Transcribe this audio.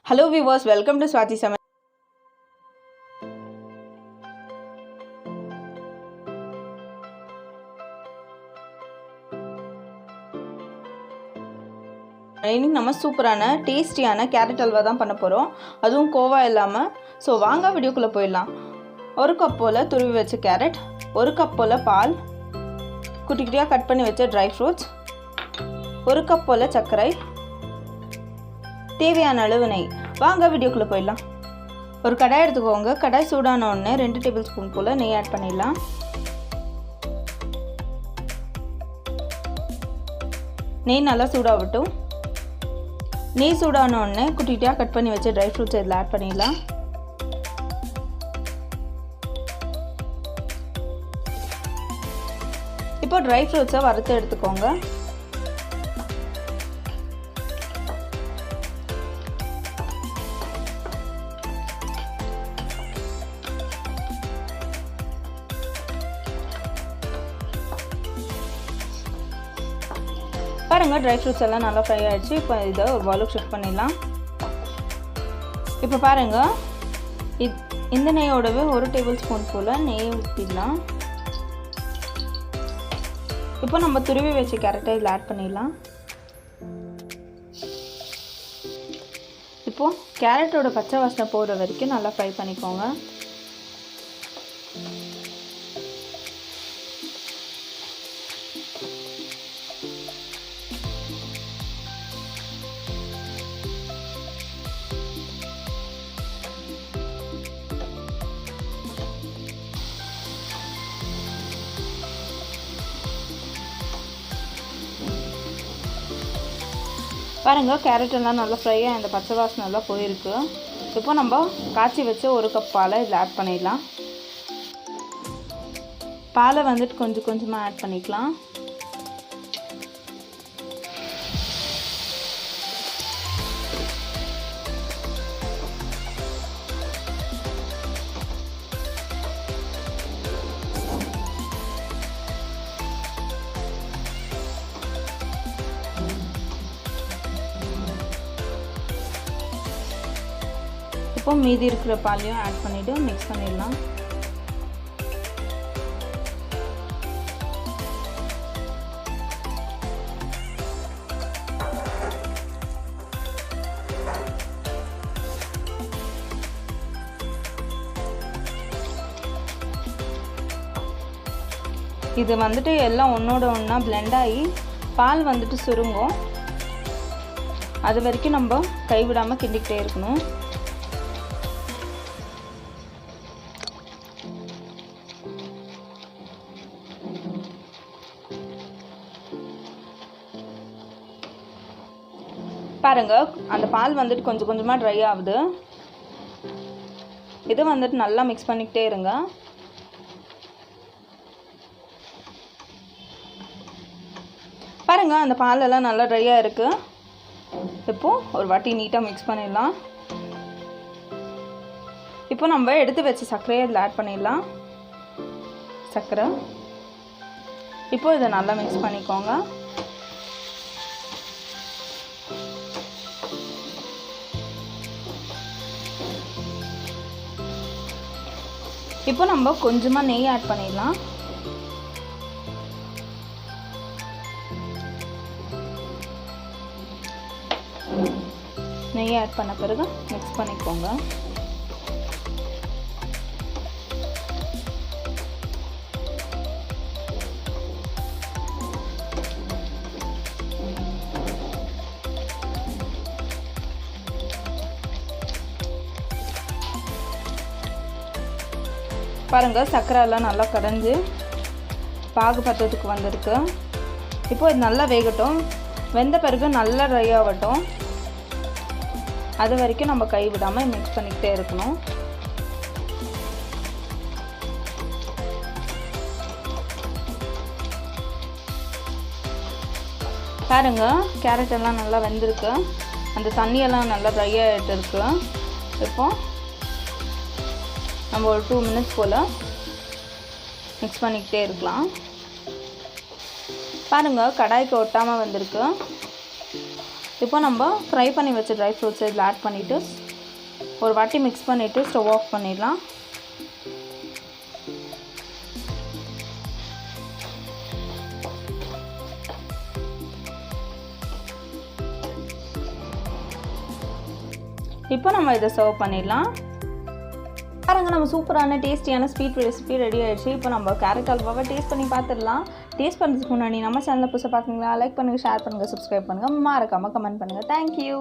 Hello viewers, welcome to swathisamayal. இன்னைக்கு நம்ம சூப்பரான டேஸ்டியான கேரட் அல்வா தான் பண்ண போகிறோம். அதுவும் கோவா இல்லாமல். ஸோ வாங்க வீடியோக்குள்ளே போயிடலாம். ஒரு கப் போல் துருவி வச்ச கேரட், ஒரு கப் போல் பால், குட்டி குட்டியாக கட் பண்ணி வச்ச ட்ரை ஃப்ரூட்ஸ், ஒரு கப் போல் சர்க்கரை, தேவையான அளவு நெய். வாங்க வீடியோக்குள்ளே போயிடலாம். ஒரு கடாய் எடுத்துக்கோங்க. கடாய் சூடான உடனே 2 டேபிள் ஸ்பூன் போல் நெய் ஆட் பண்ணிடலாம். நெய் நல்லா சூடாகட்டும். நெய் சூடான உடனே குட்டி குட்டியாக கட் பண்ணி வச்ச ட்ரை ஃப்ரூட்ஸ் இதில் ஆட் பண்ணிடலாம். இப்போ ட்ரை ஃப்ரூட்ஸை வறுத்து எடுத்துக்கோங்க. பாருங்கள், ட்ரை ஃப்ரூட்ஸ் எல்லாம் நல்லா ஃப்ரை ஆகிடுச்சு. இப்போ இதை ஒரு பவுலுக்கு ஷிஃப்ட் பண்ணிடலாம். இப்போ பாருங்கள், இந்த நெய்யோடவே 1 டேபிள் ஸ்பூன் போல் நெய் ஊற்றிடலாம். இப்போ நம்ம துருவி வச்ச கேரட்டை இதில் ஆட் பண்ணிடலாம். இப்போது கேரட்டோட பச்சை வாசனை போகிற வரைக்கும் நல்லா ஃப்ரை பண்ணிக்கோங்க. பாருங்கள், கேரட் எல்லாம் நல்லா ஃப்ரையாக இந்த பச்சை வாசனை எல்லாம் போயிருக்கு. இப்போ நம்ம காய்ச்சி வச்ச 1 கப் பாலை இதில் ஆட் பண்ணிடலாம். பாலை வந்துட்டு கொஞ்சம் கொஞ்சமாக ஆட் பண்ணிக்கலாம். இப்போ மீதி இருக்கிற பாலையும் ஆட் பண்ணிவிட்டு மிக்ஸ் பண்ணிடலாம். இது வந்துட்டு எல்லாம் ஒன்றோட ஒன்றா பிளெண்ட் ஆகி பால் வந்துட்டு சுருங்கும். அது வரைக்கும் நம்ம கைவிடாமல் கிண்டிக்கிட்டே இருக்கணும். பாருங்கள், அந்த பால் வந்துட்டு கொஞ்சம் கொஞ்சமாக ட்ரை ஆகுது. இது வந்துட்டு நல்லா மிக்ஸ் பண்ணிக்கிட்டே இருங்க. பாருங்கள், அந்த பாலெல்லாம் நல்லா ட்ரையாக இருக்குது. இப்போது ஒரு வாட்டி நீட்டாக மிக்ஸ் பண்ணிடலாம். இப்போ நம்ம எடுத்து வச்ச சர்க்கரையை இதில் ஆட் பண்ணிடலாம். சர்க்கரை. இப்போது இதை நல்லா மிக்ஸ் பண்ணிக்கோங்க. இப்போ நம்ம கொஞ்சமாக நெய் ஆட் பண்ணிடலாம். நெய் ஆட் பண்ண பிறகு மிக்ஸ் பண்ணிக்கோங்க. பாருங்கள், சர்க்கரை எல்லாம் நல்லா கரைஞ்சி பாகு பத்தத்துக்கு வந்திருக்கு. இப்போ இது நல்லா வேகட்டும். வெந்த பிறகு நல்லா ட்ரை ஆகட்டும். அது வரைக்கும் நம்ம கை விடாமல் மிக்ஸ் பண்ணிக்கிட்டே இருக்கணும். பாருங்கள், கேரட் எல்லாம் நல்லா வெந்திருக்கு. அந்த தண்ணியெல்லாம் நல்லா ட்ரை ஆகிட்டு இருக்கு. இப்போ நம்ம ஒரு 2 மினிட்ஸ் போல் மிக்ஸ் பண்ணிக்கிட்டே இருக்கலாம். பாருங்கள், கடாய்க்கு ஒட்டாமல் வந்திருக்கு. இப்போ நம்ம ஃப்ரை பண்ணி வச்ச ட்ரை ஃப்ரூட்ஸை இதில் ஆட் பண்ணிவிட்டு ஒரு வாட்டி மிக்ஸ் பண்ணிவிட்டு ஸ்டவ் ஆஃப் பண்ணிடலாம். இப்போ நம்ம இதை சர்வ் பண்ணிடலாம். பாருங்க, நம்ம சூப்பரான டேஸ்டியான ஸ்வீட் ரெசிபி ரெடி ஆகிடுச்சு. இப்போ நம்ம கேரட் அல்வாவை டேஸ்ட் பண்ணி பார்த்துடலாம். டேஸ்ட் பண்ணுறதுக்கு முன்னாடி நம்ம சேனலில் புதுசாக பார்க்குறீங்களா, லைக் பண்ணுங்கள், ஷேர் பண்ணுங்கள், சப்ஸ்கிரைப் பண்ணுங்கள், மறக்காமல் கமெண்ட் பண்ணுங்கள். தேங்க்யூ.